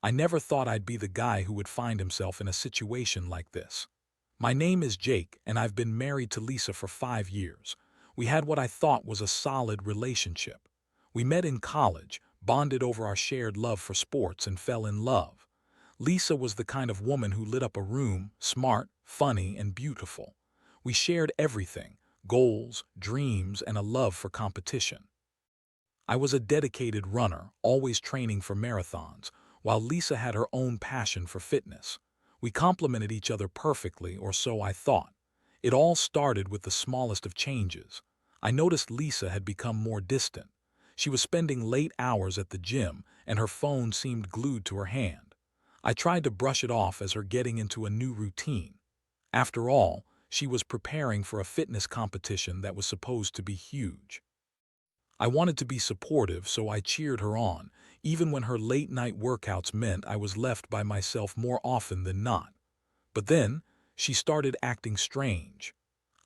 I never thought I'd be the guy who would find himself in a situation like this. My name is Jake, and I've been married to Lisa for 5 years. We had what I thought was a solid relationship. We met in college, bonded over our shared love for sports, and fell in love. Lisa was the kind of woman who lit up a room, smart, funny, and beautiful. We shared everything: goals, dreams, and a love for competition. I was a dedicated runner, always training for marathons, while Lisa had her own passion for fitness. We complemented each other perfectly, or so I thought. It all started with the smallest of changes. I noticed Lisa had become more distant. She was spending late hours at the gym, and her phone seemed glued to her hand. I tried to brush it off as her getting into a new routine. After all, she was preparing for a fitness competition that was supposed to be huge. I wanted to be supportive, so I cheered her on, even when her late-night workouts meant I was left by myself more often than not. But then, she started acting strange.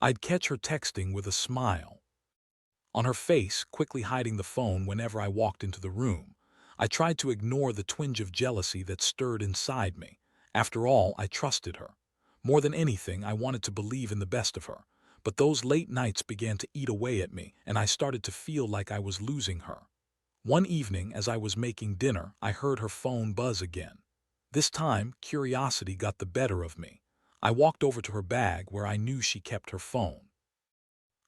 I'd catch her texting with a smile on her face, quickly hiding the phone whenever I walked into the room. I tried to ignore the twinge of jealousy that stirred inside me. After all, I trusted her. More than anything, I wanted to believe in the best of her. But those late nights began to eat away at me, and I started to feel like I was losing her. One evening, as I was making dinner, I heard her phone buzz again. This time, curiosity got the better of me. I walked over to her bag where I knew she kept her phone.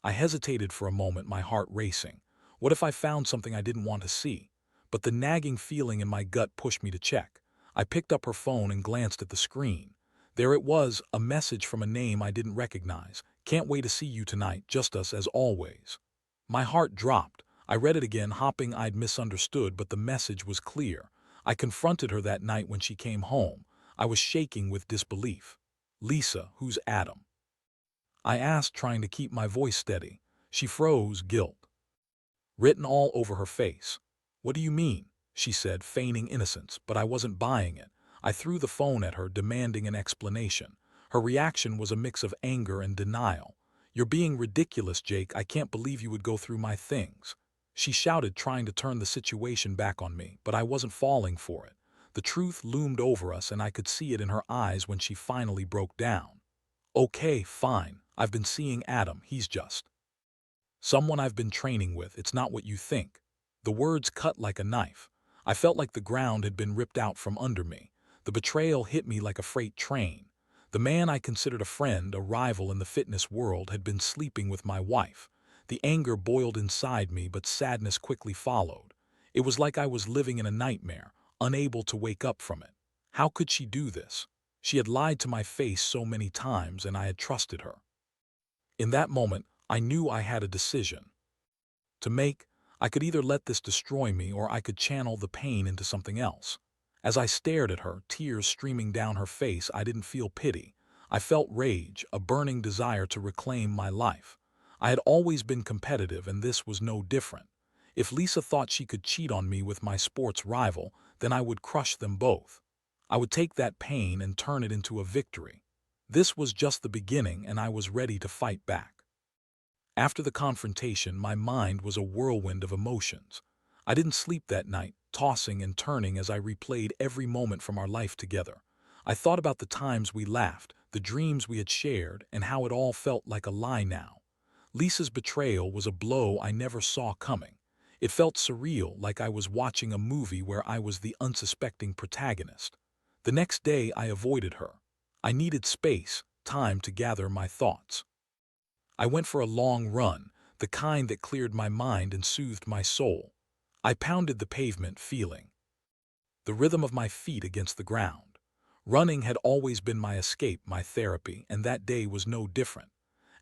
I hesitated for a moment, my heart racing. What if I found something I didn't want to see? But the nagging feeling in my gut pushed me to check. I picked up her phone and glanced at the screen. There it was, a message from a name I didn't recognize. "Can't wait to see you tonight, just us as always." My heart dropped. I read it again, hoping I'd misunderstood, but the message was clear. I confronted her that night when she came home. I was shaking with disbelief. "Lisa, who's Adam?" I asked, trying to keep my voice steady. She froze, guilt written all over her face. "What do you mean?" she said, feigning innocence, but I wasn't buying it. I threw the phone at her, demanding an explanation. Her reaction was a mix of anger and denial. "You're being ridiculous, Jake. I can't believe you would go through my things," she shouted, trying to turn the situation back on me, but I wasn't falling for it. The truth loomed over us, and I could see it in her eyes when she finally broke down. "Okay, fine. I've been seeing Adam. He's just someone I've been training with. It's not what you think." The words cut like a knife. I felt like the ground had been ripped out from under me. The betrayal hit me like a freight train. The man I considered a friend, a rival in the fitness world, had been sleeping with my wife. The anger boiled inside me, but sadness quickly followed. It was like I was living in a nightmare, unable to wake up from it. How could she do this? She had lied to my face so many times, and I had trusted her. In that moment, I knew I had a decision to make. I could either let this destroy me, or I could channel the pain into something else. As I stared at her, tears streaming down her face, I didn't feel pity. I felt rage, a burning desire to reclaim my life. I had always been competitive, and this was no different. If Lisa thought she could cheat on me with my sports rival, then I would crush them both. I would take that pain and turn it into a victory. This was just the beginning, and I was ready to fight back. After the confrontation, my mind was a whirlwind of emotions. I didn't sleep that night, tossing and turning as I replayed every moment from our life together. I thought about the times we laughed, the dreams we had shared, and how it all felt like a lie now. Lisa's betrayal was a blow I never saw coming. It felt surreal, like I was watching a movie where I was the unsuspecting protagonist. The next day, I avoided her. I needed space, time to gather my thoughts. I went for a long run, the kind that cleared my mind and soothed my soul. I pounded the pavement, feeling the rhythm of my feet against the ground. Running had always been my escape, my therapy, and that day was no different.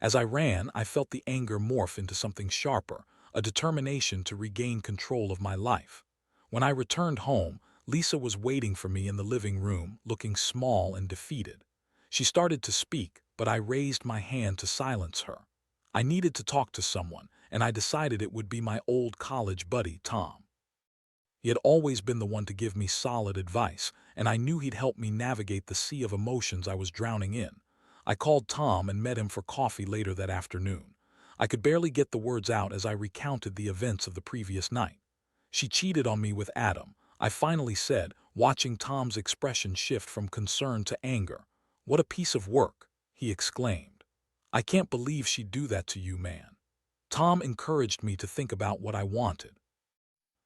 As I ran, I felt the anger morph into something sharper, a determination to regain control of my life. When I returned home, Lisa was waiting for me in the living room, looking small and defeated. She started to speak, but I raised my hand to silence her. I needed to talk to someone, and I decided it would be my old college buddy, Tom. He had always been the one to give me solid advice, and I knew he'd help me navigate the sea of emotions I was drowning in. I called Tom and met him for coffee later that afternoon. I could barely get the words out as I recounted the events of the previous night. "She cheated on me with Adam," I finally said, watching Tom's expression shift from concern to anger. "What a piece of work," he exclaimed. "I can't believe she'd do that to you, man." Tom encouraged me to think about what I wanted.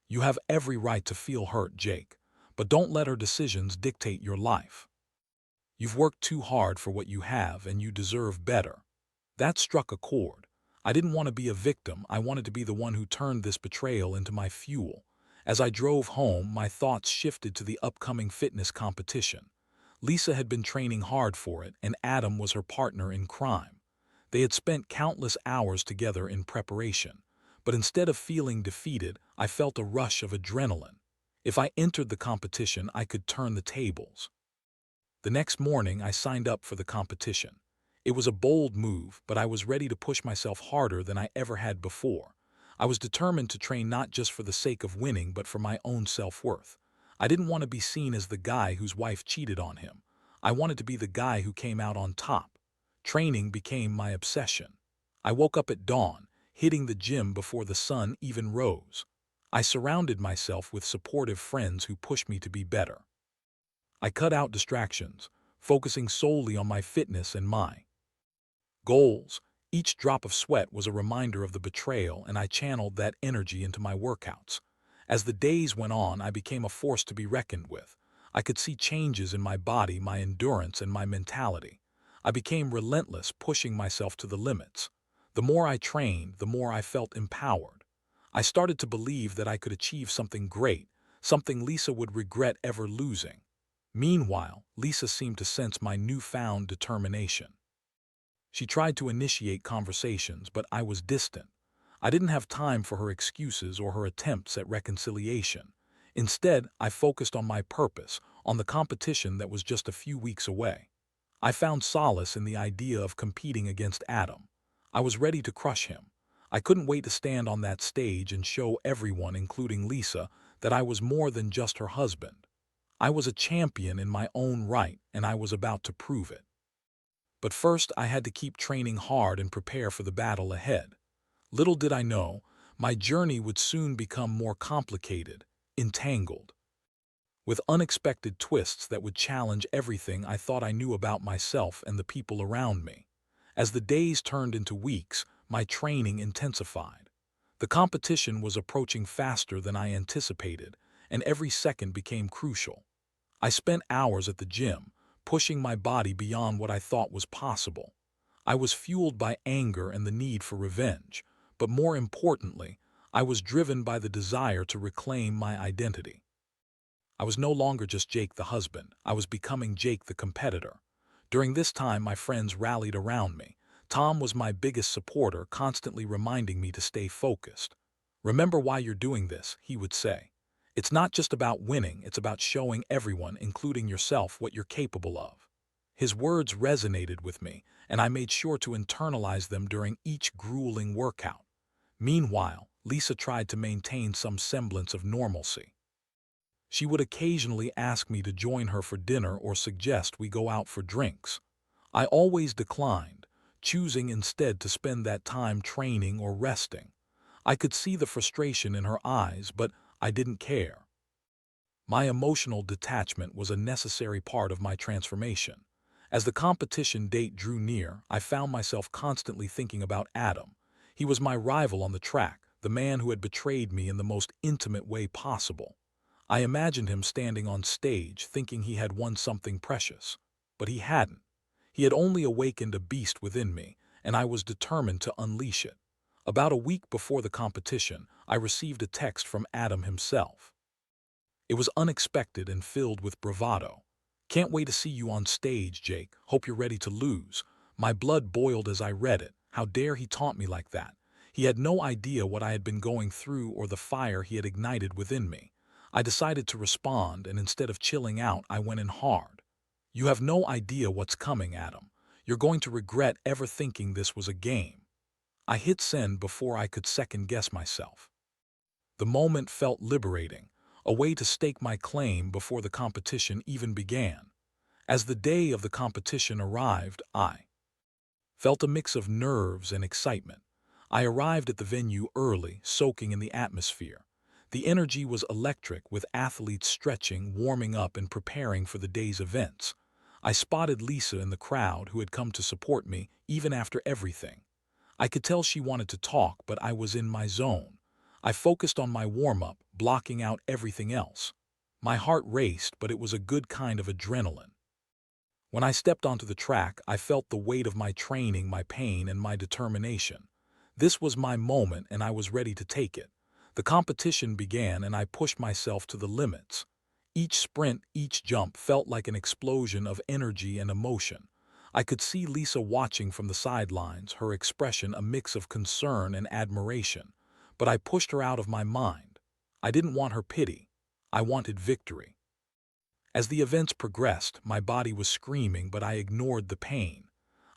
"You have every right to feel hurt, Jake, but don't let her decisions dictate your life. You've worked too hard for what you have and you deserve better." That struck a chord. I didn't want to be a victim, I wanted to be the one who turned this betrayal into my fuel. As I drove home, my thoughts shifted to the upcoming fitness competition. Lisa had been training hard for it, and Adam was her partner in crime. They had spent countless hours together in preparation. But instead of feeling defeated, I felt a rush of adrenaline. If I entered the competition, I could turn the tables. The next morning, I signed up for the competition. It was a bold move, but I was ready to push myself harder than I ever had before. I was determined to train not just for the sake of winning, but for my own self-worth. I didn't want to be seen as the guy whose wife cheated on him. I wanted to be the guy who came out on top. Training became my obsession. I woke up at dawn, hitting the gym before the sun even rose. I surrounded myself with supportive friends who pushed me to be better. I cut out distractions, focusing solely on my fitness and my goals. Each drop of sweat was a reminder of the betrayal, and I channeled that energy into my workouts. As the days went on, I became a force to be reckoned with. I could see changes in my body, my endurance, and my mentality. I became relentless, pushing myself to the limits. The more I trained, the more I felt empowered. I started to believe that I could achieve something great, something Lisa would regret ever losing. Meanwhile, Lisa seemed to sense my newfound determination. She tried to initiate conversations, but I was distant. I didn't have time for her excuses or her attempts at reconciliation. Instead, I focused on my purpose, on the competition that was just a few weeks away. I found solace in the idea of competing against Adam. I was ready to crush him. I couldn't wait to stand on that stage and show everyone, including Lisa, that I was more than just her husband. I was a champion in my own right, and I was about to prove it. But first, I had to keep training hard and prepare for the battle ahead. Little did I know, my journey would soon become more complicated, entangled, with unexpected twists that would challenge everything I thought I knew about myself and the people around me. As the days turned into weeks, my training intensified. The competition was approaching faster than I anticipated, and every second became crucial. I spent hours at the gym, pushing my body beyond what I thought was possible. I was fueled by anger and the need for revenge, but more importantly, I was driven by the desire to reclaim my identity. I was no longer just Jake the husband, I was becoming Jake the competitor. During this time, my friends rallied around me. Tom was my biggest supporter, constantly reminding me to stay focused. "Remember why you're doing this," he would say. "It's not just about winning, it's about showing everyone, including yourself, what you're capable of." His words resonated with me, and I made sure to internalize them during each grueling workout. Meanwhile, Lisa tried to maintain some semblance of normalcy. She would occasionally ask me to join her for dinner or suggest we go out for drinks. I always declined, choosing instead to spend that time training or resting. I could see the frustration in her eyes, but I didn't care. My emotional detachment was a necessary part of my transformation. As the competition date drew near, I found myself constantly thinking about Adam. He was my rival on the track, the man who had betrayed me in the most intimate way possible. I imagined him standing on stage, thinking he had won something precious. But he hadn't. He had only awakened a beast within me, and I was determined to unleash it. About a week before the competition, I received a text from Adam himself. It was unexpected and filled with bravado. "Can't wait to see you on stage, Jake. Hope you're ready to lose." My blood boiled as I read it. How dare he taunt me like that? He had no idea what I had been going through or the fire he had ignited within me. I decided to respond, and instead of chilling out, I went in hard. "You have no idea what's coming, Adam. You're going to regret ever thinking this was a game." I hit send before I could second-guess myself. The moment felt liberating, a way to stake my claim before the competition even began. As the day of the competition arrived, I felt a mix of nerves and excitement. I arrived at the venue early, soaking in the atmosphere. The energy was electric, with athletes stretching, warming up, and preparing for the day's events. I spotted Lisa in the crowd, who had come to support me, even after everything. I could tell she wanted to talk, but I was in my zone. I focused on my warm-up, blocking out everything else. My heart raced, but it was a good kind of adrenaline. When I stepped onto the track, I felt the weight of my training, my pain, and my determination. This was my moment, and I was ready to take it. The competition began, and I pushed myself to the limits. Each sprint, each jump felt like an explosion of energy and emotion. I could see Lisa watching from the sidelines, her expression a mix of concern and admiration. But I pushed her out of my mind. I didn't want her pity. I wanted victory. As the events progressed, my body was screaming, but I ignored the pain.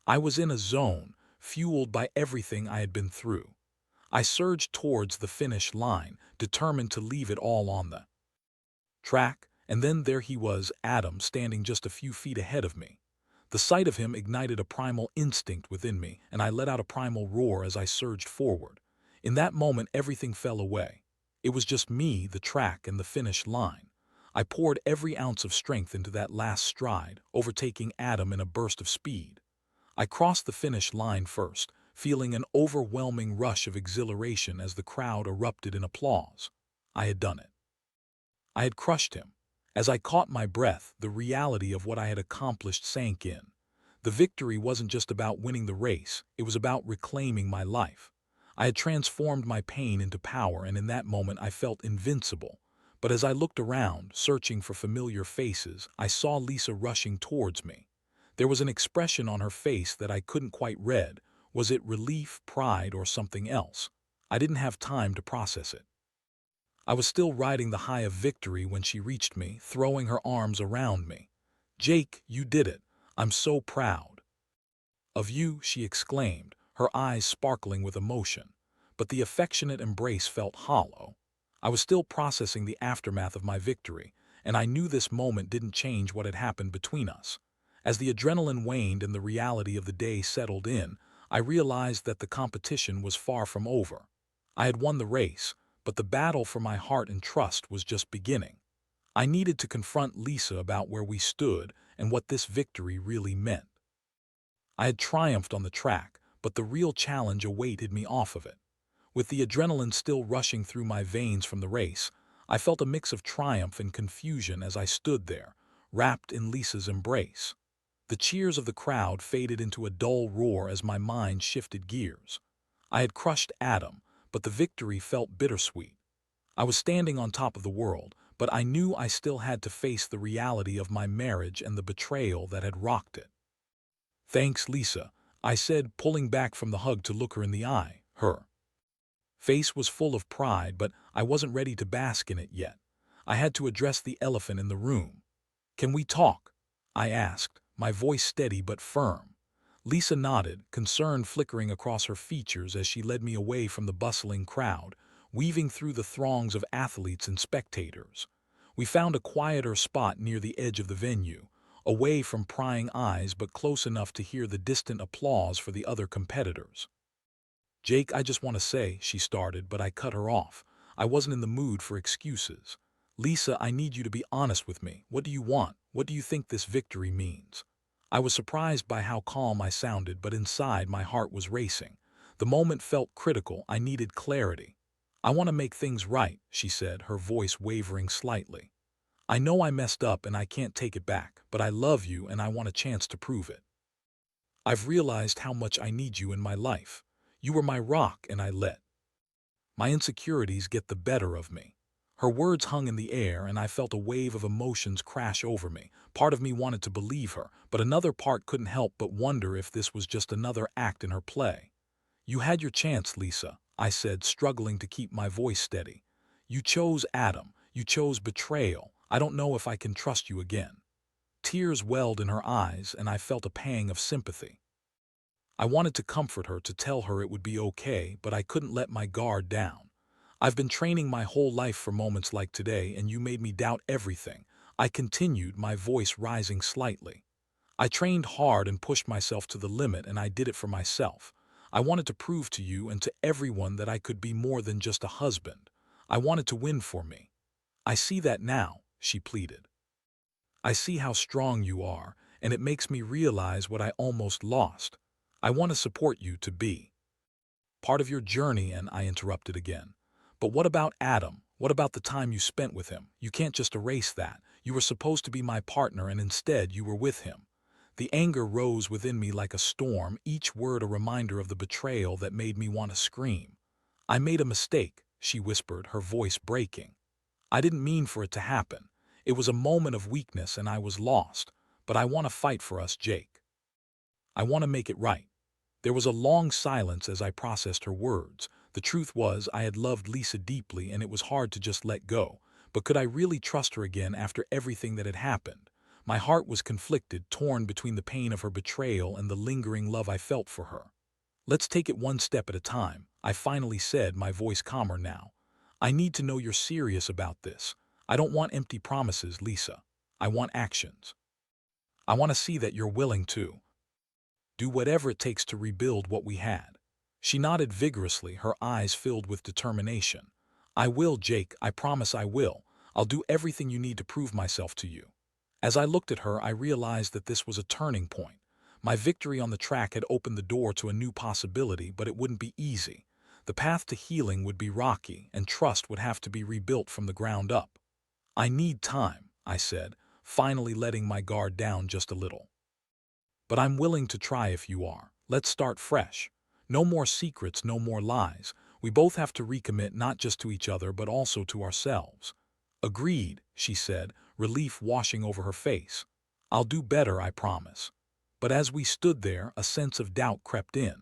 I was in a zone, fueled by everything I had been through. I surged towards the finish line, determined to leave it all on the track, and then there he was, Adam, standing just a few feet ahead of me. The sight of him ignited a primal instinct within me, and I let out a primal roar as I surged forward. In that moment, everything fell away. It was just me, the track, and the finish line. I poured every ounce of strength into that last stride, overtaking Adam in a burst of speed. I crossed the finish line first, feeling an overwhelming rush of exhilaration as the crowd erupted in applause. I had done it. I had crushed him. As I caught my breath, the reality of what I had accomplished sank in. The victory wasn't just about winning the race, it was about reclaiming my life. I had transformed my pain into power, and in that moment I felt invincible. But as I looked around, searching for familiar faces, I saw Lisa rushing towards me. There was an expression on her face that I couldn't quite read. Was it relief, pride, or something else? I didn't have time to process it. I was still riding the high of victory when she reached me, throwing her arms around me. "Jake, you did it. I'm so proud of you," she exclaimed, her eyes sparkling with emotion. But the affectionate embrace felt hollow. I was still processing the aftermath of my victory, and I knew this moment didn't change what had happened between us. As the adrenaline waned and the reality of the day settled in, I realized that the competition was far from over. I had won the race, but the battle for my heart and trust was just beginning. I needed to confront Lisa about where we stood and what this victory really meant. I had triumphed on the track, but the real challenge awaited me off of it. With the adrenaline still rushing through my veins from the race, I felt a mix of triumph and confusion as I stood there, wrapped in Lisa's embrace. The cheers of the crowd faded into a dull roar as my mind shifted gears. I had crushed Adam, but the victory felt bittersweet. I was standing on top of the world, but I knew I still had to face the reality of my marriage and the betrayal that had rocked it. "Thanks, Lisa," I said, pulling back from the hug to look her in the eye. Her face was full of pride, but I wasn't ready to bask in it yet. I had to address the elephant in the room. "Can we talk?" I asked, my voice steady but firm. Lisa nodded, concern flickering across her features as she led me away from the bustling crowd, weaving through the throngs of athletes and spectators. We found a quieter spot near the edge of the venue, away from prying eyes but close enough to hear the distant applause for the other competitors. "Jake, I just want to say," she started, but I cut her off. I wasn't in the mood for excuses. "Lisa, I need you to be honest with me. What do you want? What do you think this victory means?" I was surprised by how calm I sounded, but inside my heart was racing. The moment felt critical. I needed clarity. "I want to make things right," she said, her voice wavering slightly. "I know I messed up and I can't take it back, but I love you and I want a chance to prove it. I've realized how much I need you in my life. You were my rock and I let my insecurities get the better of me." Her words hung in the air, and I felt a wave of emotions crash over me. Part of me wanted to believe her, but another part couldn't help but wonder if this was just another act in her play. "You had your chance, Lisa," I said, struggling to keep my voice steady. "You chose Adam. You chose betrayal. I don't know if I can trust you again." Tears welled in her eyes, and I felt a pang of sympathy. I wanted to comfort her, to tell her it would be okay, but I couldn't let my guard down. "I've been training my whole life for moments like today, and you made me doubt everything," I continued, my voice rising slightly. "I trained hard and pushed myself to the limit, and I did it for myself. I wanted to prove to you and to everyone that I could be more than just a husband. I wanted to win for me. I see that now, she pleaded. I see how strong you are, and it makes me realize what I almost lost. I want to support you to be part of your journey, and I interrupted again. But what about Adam? What about the time you spent with him? You can't just erase that. You were supposed to be my partner, and instead you were with him. The anger rose within me like a storm, each word a reminder of the betrayal that made me want to scream. I made a mistake, she whispered, her voice breaking. I didn't mean for it to happen. It was a moment of weakness and I was lost. But I want to fight for us, Jake. I want to make it right. There was a long silence as I processed her words. The truth was, I had loved Lisa deeply and it was hard to just let go. But could I really trust her again after everything that had happened? My heart was conflicted, torn between the pain of her betrayal and the lingering love I felt for her. Let's take it one step at a time, I finally said, my voice calmer now. I need to know you're serious about this. I don't want empty promises, Lisa. I want actions. I want to see that you're willing to do whatever it takes to rebuild what we had. She nodded vigorously, her eyes filled with determination. I will, Jake, I promise I will. I'll do everything you need to prove myself to you. As I looked at her, I realized that this was a turning point. My victory on the track had opened the door to a new possibility, but it wouldn't be easy. The path to healing would be rocky, and trust would have to be rebuilt from the ground up. I need time, I said, finally letting my guard down just a little. But I'm willing to try if you are. Let's start fresh. No more secrets, no more lies. We both have to recommit not just to each other, but also to ourselves. Agreed, she said, relief washing over her face. I'll do better, I promise. But as we stood there, a sense of doubt crept in.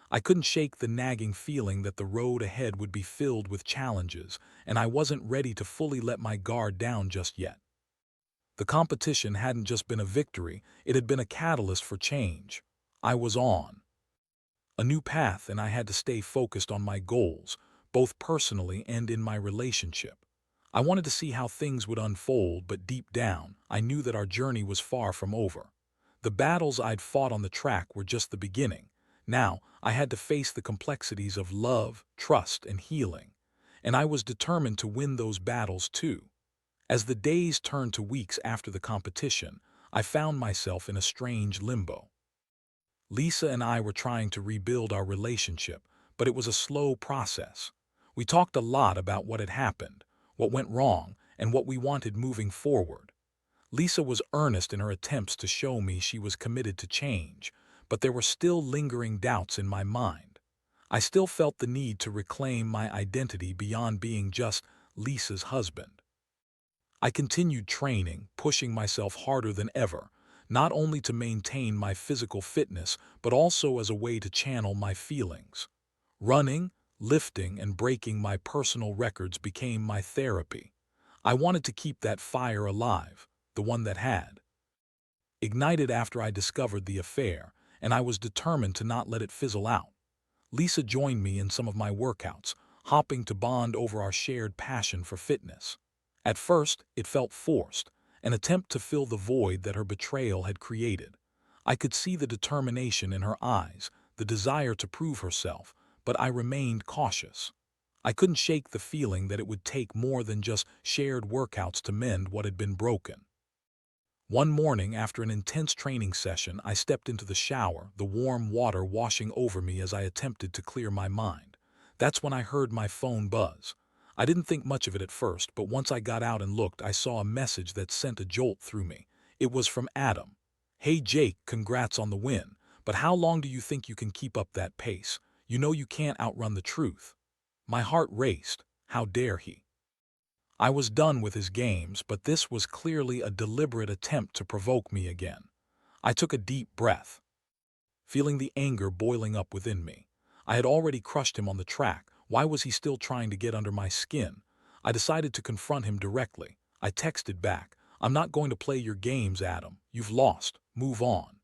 I couldn't shake the nagging feeling that the road ahead would be filled with challenges, and I wasn't ready to fully let my guard down just yet. The competition hadn't just been a victory, it had been a catalyst for change. I was on a new path, and I had to stay focused on my goals, both personally and in my relationship. I wanted to see how things would unfold, but deep down, I knew that our journey was far from over. The battles I'd fought on the track were just the beginning. Now, I had to face the complexities of love, trust, and healing. And I was determined to win those battles too. As the days turned to weeks after the competition, I found myself in a strange limbo. Lisa and I were trying to rebuild our relationship, but it was a slow process. We talked a lot about what had happened, what went wrong, and what we wanted moving forward. Lisa was earnest in her attempts to show me she was committed to change, but there were still lingering doubts in my mind. I still felt the need to reclaim my identity beyond being just Lisa's husband. I continued training, pushing myself harder than ever, not only to maintain my physical fitness, but also as a way to channel my feelings. Running, lifting, and breaking my personal records became my therapy. I wanted to keep that fire alive, the one that had ignited after I discovered the affair, and I was determined to not let it fizzle out. Lisa joined me in some of my workouts, hopping to bond over our shared passion for fitness. At first, it felt forced, an attempt to fill the void that her betrayal had created. I could see the determination in her eyes, the desire to prove herself, but I remained cautious. I couldn't shake the feeling that it would take more than just shared workouts to mend what had been broken. One morning, after an intense training session, I stepped into the shower, the warm water washing over me as I attempted to clear my mind. That's when I heard my phone buzz. I didn't think much of it at first, but once I got out and looked, I saw a message that sent a jolt through me. It was from Adam. "Hey Jake, congrats on the win, but how long do you think you can keep up that pace? You know you can't outrun the truth." My heart raced. How dare he? I was done with his games, but this was clearly a deliberate attempt to provoke me again. I took a deep breath, feeling the anger boiling up within me. I had already crushed him on the track. Why was he still trying to get under my skin? I decided to confront him directly. I texted back, "I'm not going to play your games, Adam. You've lost. Move on."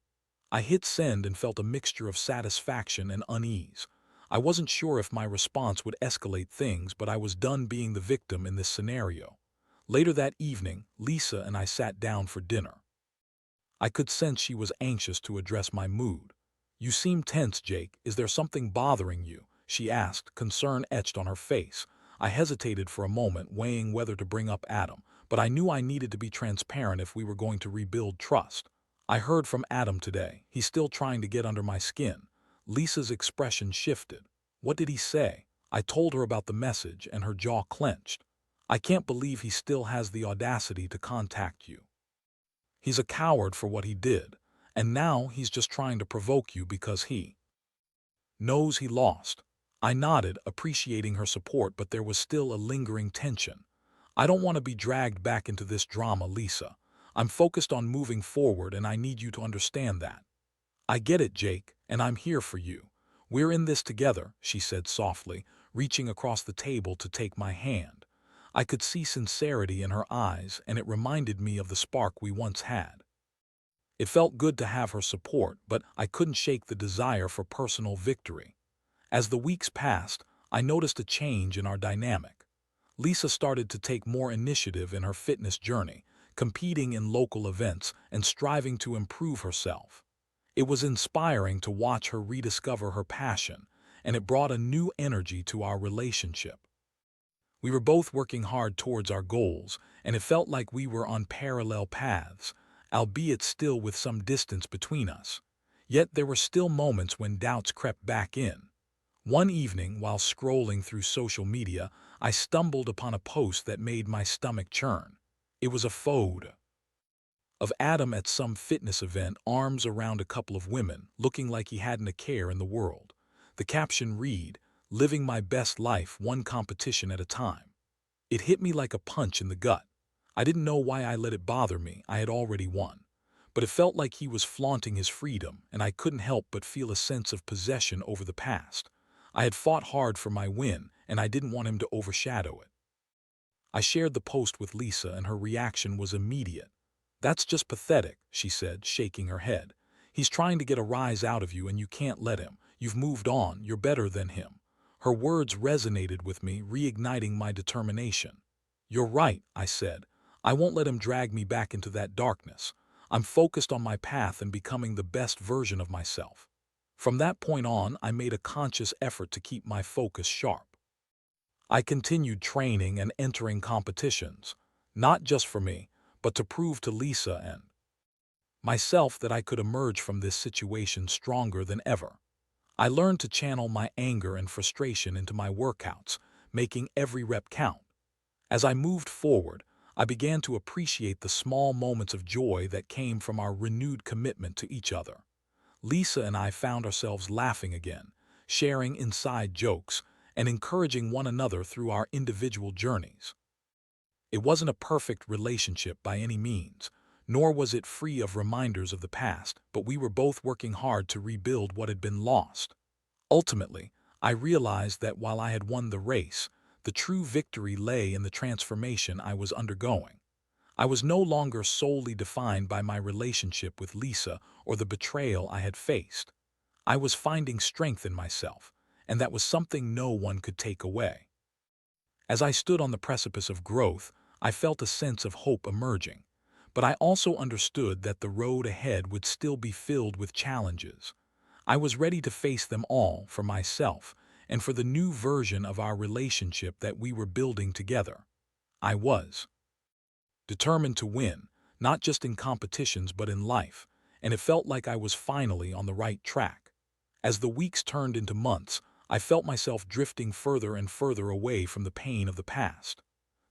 I hit send and felt a mixture of satisfaction and unease. I wasn't sure if my response would escalate things, but I was done being the victim in this scenario. Later that evening, Lisa and I sat down for dinner. I could sense she was anxious to address my mood. "You seem tense, Jake. Is there something bothering you?" she asked, concern etched on her face. I hesitated for a moment, weighing whether to bring up Adam, but I knew I needed to be transparent if we were going to rebuild trust. I heard from Adam today. He's still trying to get under my skin. Lisa's expression shifted. What did he say? I told her about the message, and her jaw clenched. I can't believe he still has the audacity to contact you. He's a coward for what he did, and now he's just trying to provoke you because he knows he lost. I nodded, appreciating her support, but there was still a lingering tension. I don't want to be dragged back into this drama, Lisa. I'm focused on moving forward, and I need you to understand that. I get it, Jake, and I'm here for you. We're in this together, she said softly, reaching across the table to take my hand. I could see sincerity in her eyes, and it reminded me of the spark we once had. It felt good to have her support, but I couldn't shake the desire for personal victory. As the weeks passed, I noticed a change in our dynamic. Lisa started to take more initiative in her fitness journey, competing in local events and striving to improve herself. It was inspiring to watch her rediscover her passion, and it brought a new energy to our relationship. We were both working hard towards our goals, and it felt like we were on parallel paths, albeit still with some distance between us. Yet there were still moments when doubts crept back in. One evening, while scrolling through social media, I stumbled upon a post that made my stomach churn. It was a photo of Adam at some fitness event, arms around a couple of women, looking like he hadn't a care in the world. The caption read, "Living my best life, one competition at a time." It hit me like a punch in the gut. I didn't know why I let it bother me. I had already won. But it felt like he was flaunting his freedom, and I couldn't help but feel a sense of possession over the past. I had fought hard for my win, and I didn't want him to overshadow it. I shared the post with Lisa, and her reaction was immediate. "That's just pathetic," she said, shaking her head. "He's trying to get a rise out of you, and you can't let him. You've moved on. You're better than him." Her words resonated with me, reigniting my determination. "You're right," I said. "I won't let him drag me back into that darkness. I'm focused on my path and becoming the best version of myself." From that point on, I made a conscious effort to keep my focus sharp. I continued training and entering competitions, not just for me, but to prove to Lisa and myself that I could emerge from this situation stronger than ever. I learned to channel my anger and frustration into my workouts, making every rep count. As I moved forward, I began to appreciate the small moments of joy that came from our renewed commitment to each other. Lisa and I found ourselves laughing again, sharing inside jokes, and encouraging one another through our individual journeys. It wasn't a perfect relationship by any means, nor was it free of reminders of the past, but we were both working hard to rebuild what had been lost. Ultimately, I realized that while I had won the race, the true victory lay in the transformation I was undergoing. I was no longer solely defined by my relationship with Lisa or the betrayal I had faced. I was finding strength in myself, and that was something no one could take away. As I stood on the precipice of growth, I felt a sense of hope emerging, but I also understood that the road ahead would still be filled with challenges. I was ready to face them all for myself and for the new version of our relationship that we were building together. I was determined to win, not just in competitions but in life, and it felt like I was finally on the right track. As the weeks turned into months, I felt myself drifting further and further away from the pain of the past.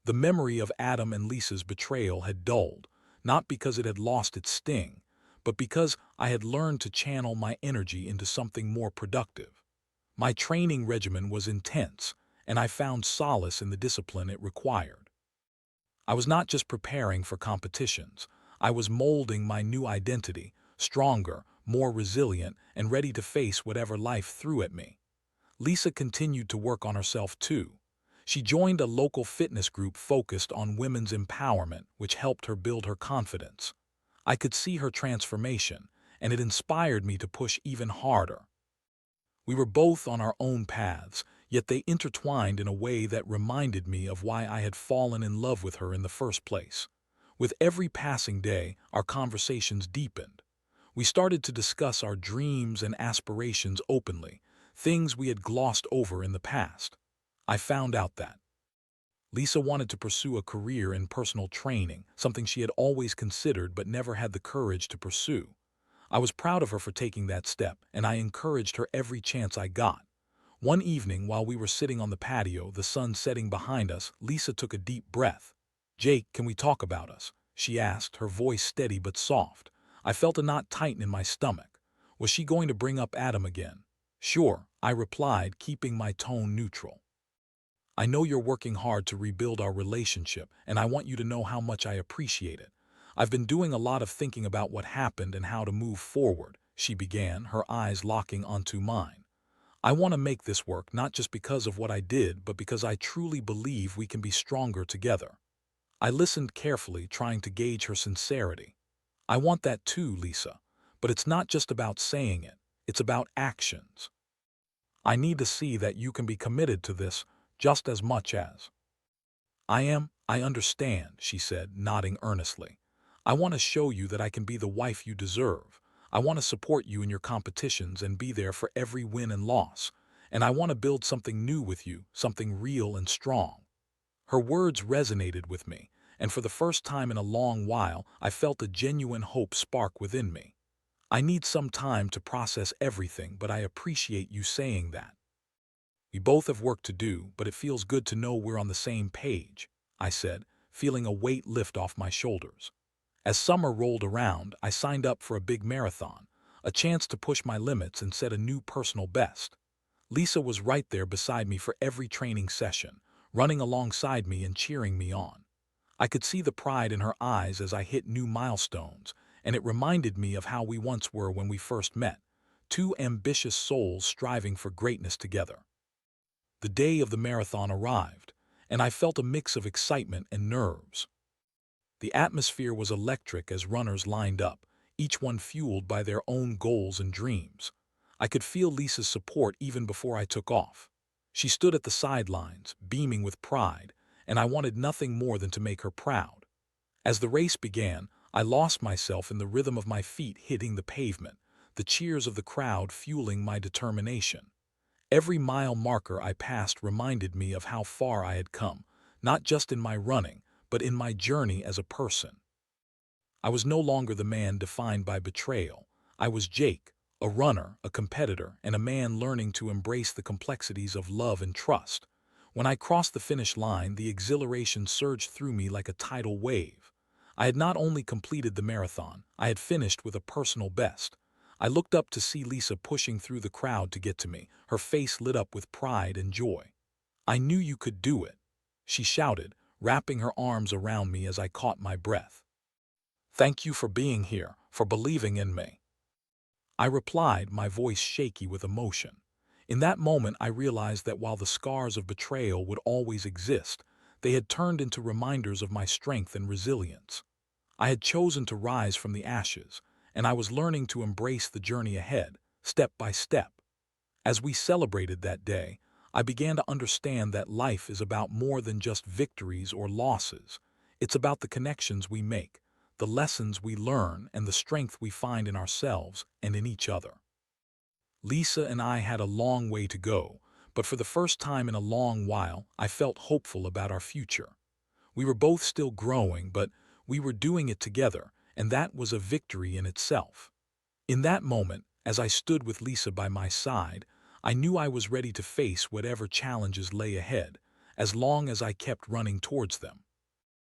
The memory of Adam and Lisa's betrayal had dulled, not because it had lost its sting, but because I had learned to channel my energy into something more productive. My training regimen was intense, and I found solace in the discipline it required. I was not just preparing for competitions. I was molding my new identity, stronger, more resilient, and ready to face whatever life threw at me. Lisa continued to work on herself too. She joined a local fitness group focused on women's empowerment, which helped her build her confidence. I could see her transformation, and it inspired me to push even harder. We were both on our own paths, yet they intertwined in a way that reminded me of why I had fallen in love with her in the first place. With every passing day, our conversations deepened. We started to discuss our dreams and aspirations openly, things we had glossed over in the past. I found out that Lisa wanted to pursue a career in personal training, something she had always considered but never had the courage to pursue. I was proud of her for taking that step, and I encouraged her every chance I got. One evening, while we were sitting on the patio, the sun setting behind us, Lisa took a deep breath. "Jake, can we talk about us?" she asked, her voice steady but soft. I felt a knot tighten in my stomach. Was she going to bring up Adam again? "Sure," I replied, keeping my tone neutral. "I know you're working hard to rebuild our relationship, and I want you to know how much I appreciate it. I've been doing a lot of thinking about what happened and how to move forward," she began, her eyes locking onto mine. "I want to make this work not just because of what I did, but because I truly believe we can be stronger together." I listened carefully, trying to gauge her sincerity. "I want that too, Lisa. But it's not just about saying it. It's about actions. I need to see that you can be committed to this just as much as I am." "I understand," she said, nodding earnestly. "I want to show you that I can be the wife you deserve. I want to support you in your competitions and be there for every win and loss. And I want to build something new with you, something real and strong." Her words resonated with me, and for the first time in a long while, I felt a genuine hope spark within me. "I need some time to process everything, but I appreciate you saying that. We both have work to do, but it feels good to know we're on the same page," I said, feeling a weight lift off my shoulders. As summer rolled around, I signed up for a big marathon, a chance to push my limits and set a new personal best. Lisa was right there beside me for every training session, running alongside me and cheering me on. I could see the pride in her eyes as I hit new milestones, and it reminded me of how we once were when we first met, two ambitious souls striving for greatness together. The day of the marathon arrived, and I felt a mix of excitement and nerves. The atmosphere was electric as runners lined up, each one fueled by their own goals and dreams. I could feel Lisa's support even before I took off. She stood at the sidelines, beaming with pride, and I wanted nothing more than to make her proud. As the race began, I lost myself in the rhythm of my feet hitting the pavement, the cheers of the crowd fueling my determination. Every mile marker I passed reminded me of how far I had come, not just in my running, but in my journey as a person. I was no longer the man defined by betrayal. I was Jake, a runner, a competitor, and a man learning to embrace the complexities of love and trust. When I crossed the finish line, the exhilaration surged through me like a tidal wave. I had not only completed the marathon, I had finished with a personal best. I looked up to see Lisa pushing through the crowd to get to me, her face lit up with pride and joy. "I knew you could do it," she shouted, wrapping her arms around me as I caught my breath. "Thank you for being here, for believing in me," I replied, my voice shaky with emotion. In that moment, I realized that while the scars of betrayal would always exist, they had turned into reminders of my strength and resilience. I had chosen to rise from the ashes, and I was learning to embrace the journey ahead, step by step. As we celebrated that day, I began to understand that life is about more than just victories or losses. It's about the connections we make, the lessons we learn, and the strength we find in ourselves and in each other. Lisa and I had a long way to go, but for the first time in a long while, I felt hopeful about our future. We were both still growing, but we were doing it together, and that was a victory in itself. In that moment, as I stood with Lisa by my side, I knew I was ready to face whatever challenges lay ahead, as long as I kept running towards them.